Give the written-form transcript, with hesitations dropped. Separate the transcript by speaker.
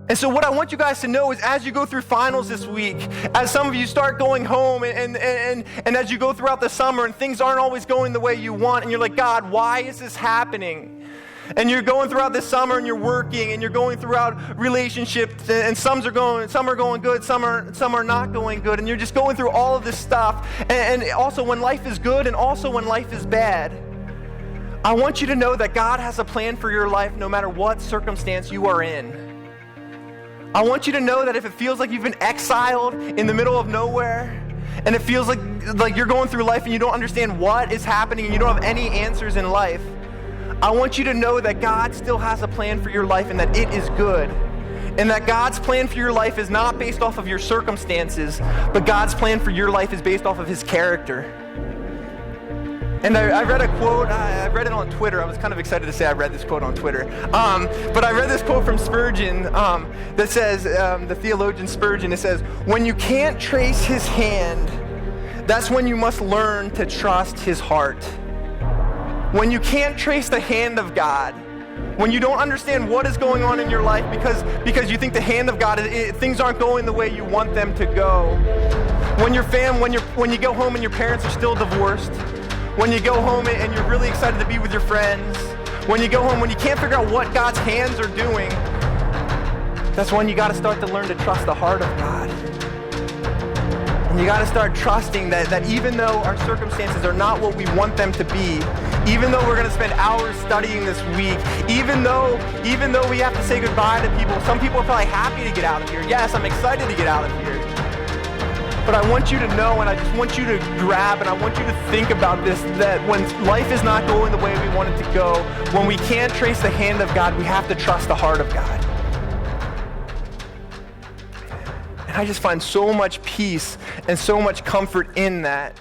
Speaker 1: And so what I want you guys to know is as you go through finals this week, as some of you start going home and as you go throughout the summer and things aren't always going the way you want and you're like, God, why is this happening? And you're going throughout this summer and you're working and you're going throughout relationships and some are going good, some are not going good, and you're just going through all of this stuff. And also when life is good and also when life is bad, I want you to know that God has a plan for your life no matter what circumstance you are in. I want you to know that if it feels like you've been exiled in the middle of nowhere, and it feels like you're going through life and you don't understand what is happening and you don't have any answers in life, I want you to know that God still has a plan for your life and that it is good. And that God's plan for your life is not based off of your circumstances, but God's plan for your life is based off of His character. And I read a quote, I read it on Twitter. I was kind of excited to say I read this quote on Twitter. But I read this quote from Spurgeon that says, the theologian Spurgeon, it says, "When you can't trace His hand, that's when you must learn to trust His heart." When you can't trace the hand of God, when you don't understand what is going on in your life because you think the hand of God, things aren't going the way you want them to go. When you go home and your parents are still divorced. When you go home and you're really excited to be with your friends. When you go home, when you can't figure out what God's hands are doing, that's when you got to start to learn to trust the heart of God. And you got to start trusting that even though our circumstances are not what we want them to be, even though we're going to spend hours studying this week, even though we have to say goodbye to people, some people are probably happy to get out of here. Yes, I'm excited to get out of here. But I want you to know, and I just want you to grab, and I want you to think about this, that when life is not going the way we want it to go, when we can't trace the hand of God, we have to trust the heart of God. And I just find so much peace and so much comfort in that.